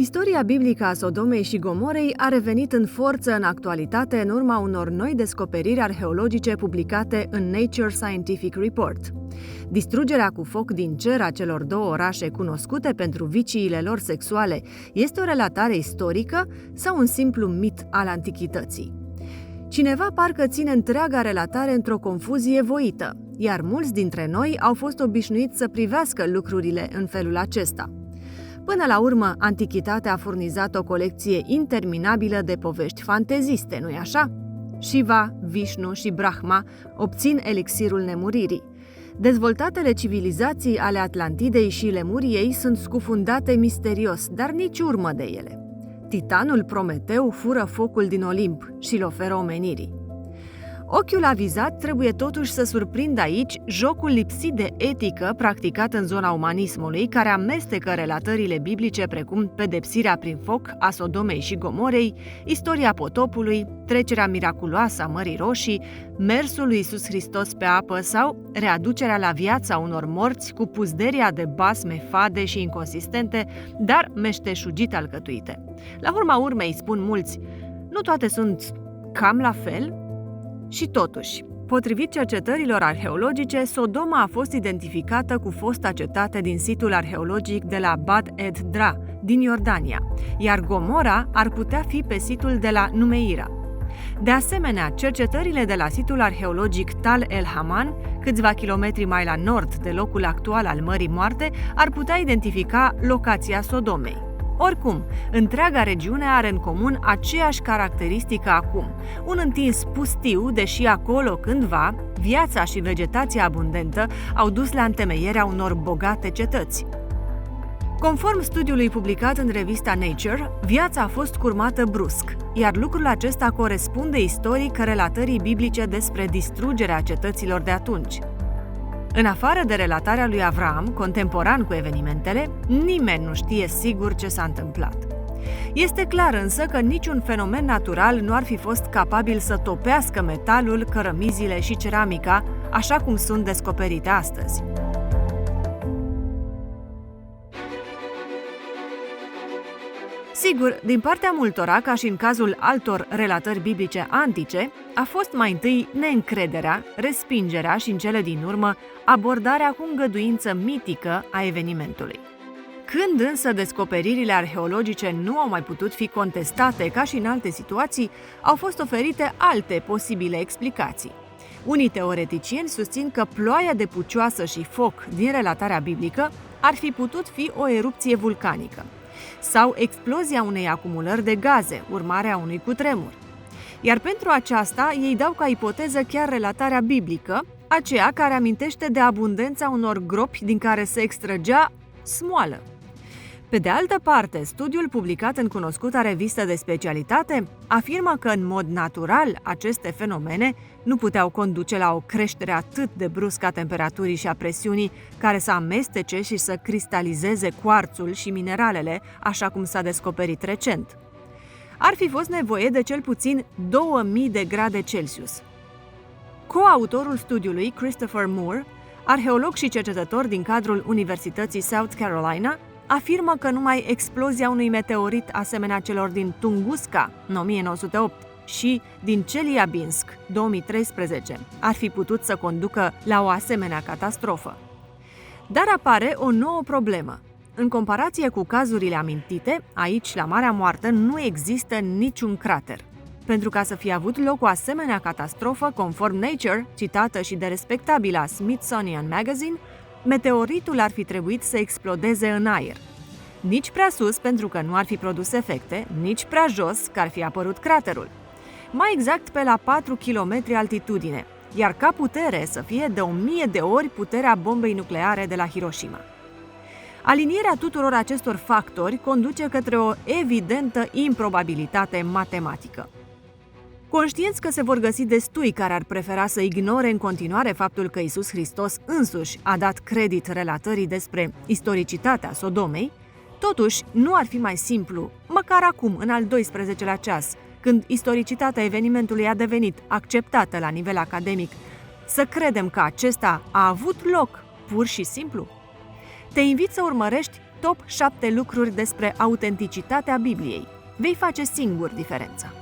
Istoria biblică a Sodomei și Gomorei a revenit în forță în actualitate în urma unor noi descoperiri arheologice publicate în Nature Scientific Report. Distrugerea cu foc din cer a celor două orașe cunoscute pentru viciile lor sexuale este o relatare istorică sau un simplu mit al antichității? Cineva parcă ține întreaga relatare într-o confuzie voită, iar mulți dintre noi au fost obișnuiți să privească lucrurile în felul acesta. Până la urmă, antichitatea a furnizat o colecție interminabilă de povești fanteziste, nu-i așa? Shiva, Vishnu și Brahma obțin elixirul nemuririi. Dezvoltatele civilizații ale Atlantidei și Lemuriei sunt scufundate misterios, dar nici urmă de ele. Titanul Prometeu fură focul din Olimp și îl oferă omenirii. Ochiul avizat trebuie totuși să surprindă aici jocul lipsit de etică practicat în zona umanismului, care amestecă relatările biblice precum pedepsirea prin foc a Sodomei și Gomorei, istoria potopului, trecerea miraculoasă a Mării Roșii, mersul lui Iisus Hristos pe apă sau readucerea la viață a unor morți cu puzderia de basme fade și inconsistente, dar meșteșugit alcătuite. La urma urmei, spun mulți, nu toate sunt cam la fel? Și totuși, potrivit cercetărilor arheologice, Sodoma a fost identificată cu fosta cetate din situl arheologic de la Bad ed-Dra, din Iordania, iar Gomora ar putea fi pe situl de la Numeira. De asemenea, cercetările de la situl arheologic Tal el-Haman, câțiva kilometri mai la nord de locul actual al Mării Moarte, ar putea identifica locația Sodomei. Oricum, întreaga regiune are în comun aceeași caracteristică acum, un întins pustiu, deși acolo cândva viața și vegetația abundentă au dus la întemeierea unor bogate cetăți. Conform studiului publicat în revista Nature, viața a fost curmată brusc, iar lucrul acesta corespunde istoric relatării biblice despre distrugerea cetăților de atunci. În afară de relatarea lui Avram, contemporan cu evenimentele, nimeni nu știe sigur ce s-a întâmplat. Este clar însă că niciun fenomen natural nu ar fi fost capabil să topească metalul, cărămizile și ceramica, așa cum sunt descoperite astăzi. Sigur, din partea multora, ca și în cazul altor relatări biblice antice, a fost mai întâi neîncrederea, respingerea și, în cele din urmă, abordarea cu îngăduință mitică a evenimentului. Când însă descoperirile arheologice nu au mai putut fi contestate ca și în alte situații, au fost oferite alte posibile explicații. Unii teoreticieni susțin că ploaia de pucioasă și foc din relatarea biblică ar fi putut fi o erupție vulcanică sau explozia unei acumulări de gaze, urmarea unui cutremur. Iar pentru aceasta, ei dau ca ipoteză chiar relatarea biblică, aceea care amintește de abundența unor gropi din care se extrăgea smoală. Pe de altă parte, studiul publicat în cunoscuta revistă de specialitate afirmă că, în mod natural, aceste fenomene nu puteau conduce la o creștere atât de bruscă a temperaturii și a presiunii care să amestece și să cristalizeze cuarțul și mineralele, așa cum s-a descoperit recent. Ar fi fost nevoie de cel puțin 2000 de grade Celsius. Coautorul studiului, Christopher Moore, arheolog și cercetător din cadrul Universității South Carolina, afirmă că numai explozia unui meteorit asemenea celor din Tunguska, în 1908, și din Chelyabinsk, 2013, ar fi putut să conducă la o asemenea catastrofă. Dar apare o nouă problemă. În comparație cu cazurile amintite, aici, la Marea Moartă, nu există niciun crater. Pentru ca să fie avut loc o asemenea catastrofă, conform Nature, citată și de respectabila Smithsonian Magazine, meteoritul ar fi trebuit să explodeze în aer. Nici prea sus, pentru că nu ar fi produs efecte, nici prea jos, că ar fi apărut craterul. Mai exact pe la 4 km altitudine, iar ca putere să fie de 1000 de ori puterea bombei nucleare de la Hiroshima. Alinierea tuturor acestor factori conduce către o evidentă improbabilitate matematică. Conștienți că se vor găsi destui care ar prefera să ignore în continuare faptul că Iisus Hristos însuși a dat credit relatării despre istoricitatea Sodomei, totuși nu ar fi mai simplu, măcar acum, în al 12-lea ceas, când istoricitatea evenimentului a devenit acceptată la nivel academic, să credem că acesta a avut loc pur și simplu? Te invit să urmărești Top 7 lucruri despre autenticitatea Bibliei. Vei face singur diferența.